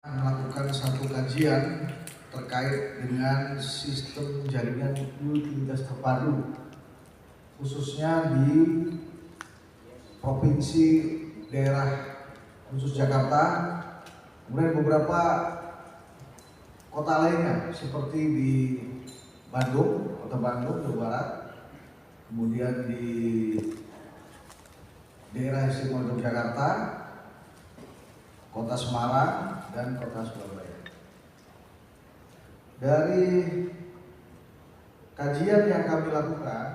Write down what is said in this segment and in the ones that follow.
melakukan satu kajian terkait dengan sistem jaringan utilitas terpadu khususnya di provinsi daerah khusus Jakarta, kemudian beberapa kota lainnya seperti di Bandung, kota Bandung, Jawa Barat, kemudian di daerah istimewa Yogyakarta, kota Semarang, dan kota Surabaya. Dari kajian yang kami lakukan,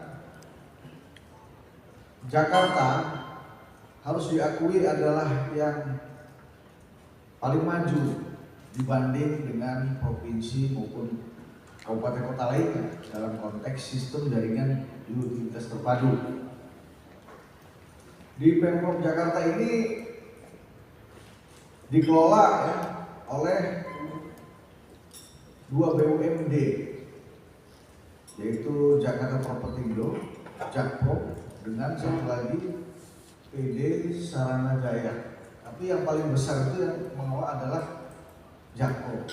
Jakarta harus diakui adalah yang paling maju dibanding dengan provinsi maupun kabupaten kota lainnya dalam konteks sistem jaringan utilitas terpadu. Di Pemprov Jakarta ini dikelola oleh dua BUMD, yaitu Jakarta Propertindo, Jakpro, dengan satu lagi PD Sarana Jaya. Tapi yang paling besar itu yang mengelola adalah Jakpro,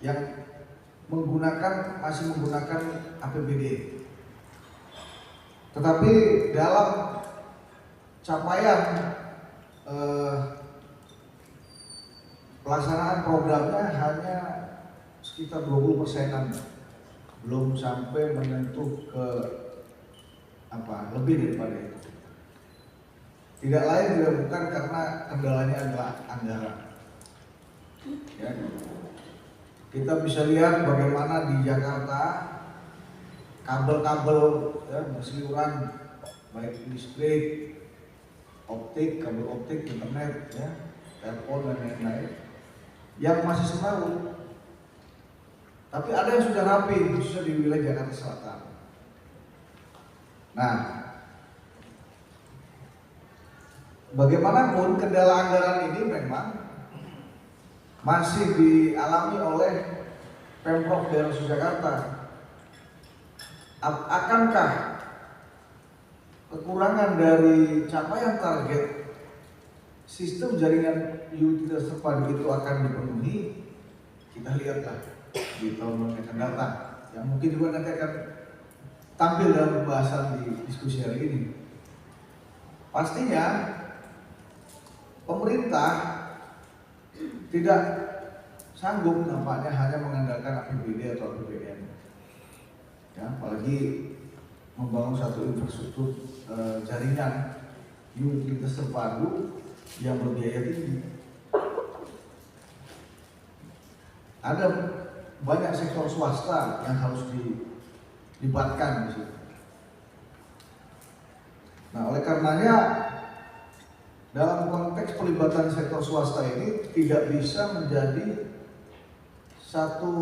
yang masih menggunakan APBD. Tetapi dalam capaian pelaksanaan programnya hanya sekitar 20%-an, belum sampai menyentuh ke lebih daripada itu. Tidak lain tidak bukan karena kendalanya adalah anggaran. Ya, kita bisa lihat bagaimana di Jakarta kabel-kabel berseliweran, baik listrik, optik, kabel optik, internet, telepon dan lain-lain, yang masih semrawut. Tapi ada yang sudah rapi, khususnya di wilayah Jakarta Selatan. Nah, bagaimanapun kendala anggaran ini memang masih dialami oleh Pemprov daerah Jakarta. Akankah kekurangan dari capaian target sistem jaringan utilitas terpadu itu akan dipenuhi? Kita lihatlah di tahun yang akan datang, yang mungkin juga nanti akan tampil dalam pembahasan di diskusi hari ini. Pastinya pemerintah tidak sanggup nampaknya hanya mengandalkan APBD atau APBN, apalagi membangun satu infrastruktur jaringan utilitas terpadu yang berbiaya tinggi. Ada banyak sektor swasta yang harus dilibatkan di situ. Nah, oleh karenanya dalam konteks pelibatan sektor swasta ini tidak bisa menjadi satu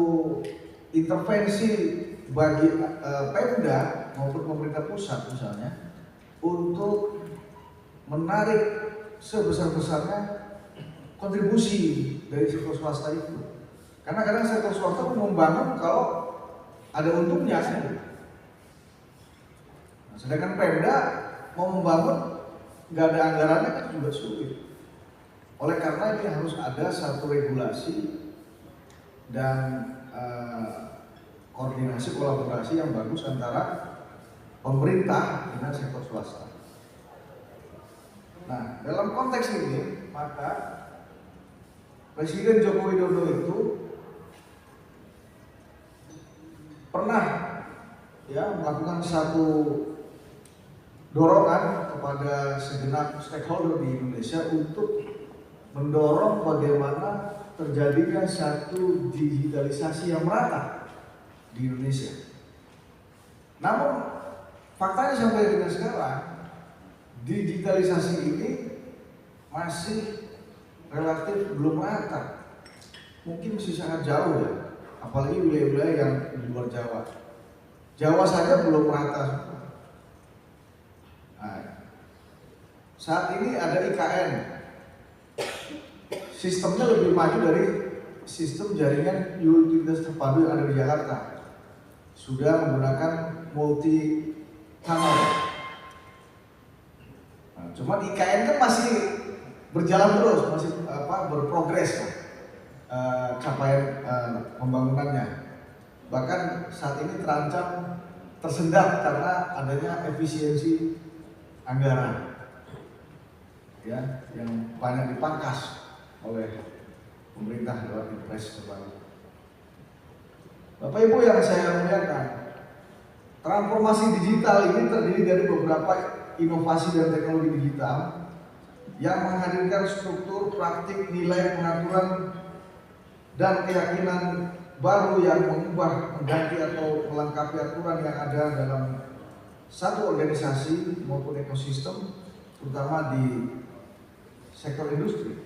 intervensi bagi Pemda maupun pemerintah pusat misalnya untuk menarik sebesar-besarnya kontribusi dari sektor swasta itu. Karena kadang sektor swasta pun membangun kalau ada untungnya saja. Nah, sedangkan Pemda mau membangun nggak ada anggarannya kan juga sulit. Oleh karena ini harus ada satu regulasi dan koordinasi kolaborasi yang bagus antara pemerintah dengan sektor swasta. Nah, dalam konteks ini maka Presiden Joko Widodo itu pernah melakukan satu dorongan kepada segenap stakeholder di Indonesia untuk mendorong bagaimana terjadinya satu digitalisasi yang merata di Indonesia. Namun faktanya sampai dengan sekarang digitalisasi ini masih relatif belum merata, mungkin masih sangat jauh ya, apalagi wilayah-wilayah yang di luar Jawa. Jawa saja belum merata. Nah, saat ini ada IKN, sistemnya lebih maju dari sistem jaringan utilitas terpadu yang ada di Jakarta. Sudah menggunakan multi channel. Cuman IKN kan masih berjalan terus, masih berprogres. capaian pembangunannya. Bahkan saat ini terancam tersendat karena adanya efisiensi anggaran, ya, yang banyak dipangkas oleh pemerintah lewat impres terbaru. Bapak Ibu yang saya muliakan, transformasi digital ini terdiri dari beberapa inovasi dan teknologi digital yang menghadirkan struktur, praktik, nilai, pengaturan, dan keyakinan baru yang mengubah, mengganti atau melengkapi aturan yang ada dalam satu organisasi maupun ekosistem, terutama di sektor industri.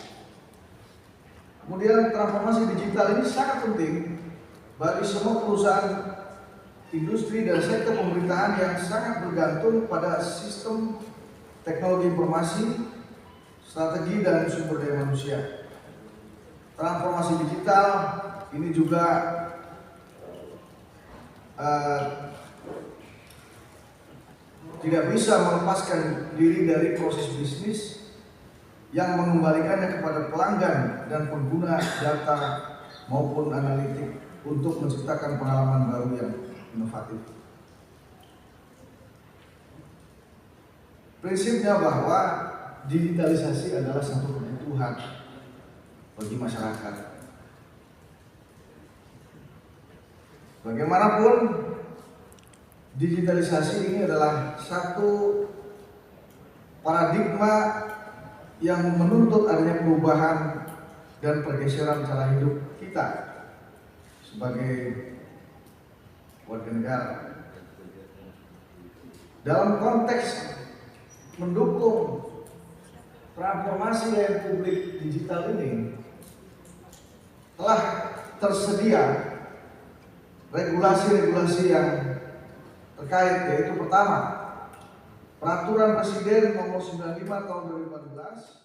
Kemudian transformasi digital ini sangat penting bagi semua perusahaan industri dan sektor pemerintahan yang sangat bergantung pada sistem teknologi informasi, strategi, dan sumber daya manusia. Transformasi digital ini juga tidak bisa melepaskan diri dari proses bisnis yang mengembalikannya kepada pelanggan dan pengguna data maupun analitik untuk menciptakan pengalaman baru yang inovatif. Prinsipnya bahwa digitalisasi adalah satu kebutuhan bagi masyarakat. Bagaimanapun, digitalisasi ini adalah satu paradigma yang menuntut adanya perubahan dan pergeseran cara hidup kita sebagai warga negara. Dalam konteks mendukung transformasi layanan publik digital ini, telah tersedia regulasi-regulasi yang terkait, yaitu pertama, Peraturan Presiden Nomor 95 Tahun 2014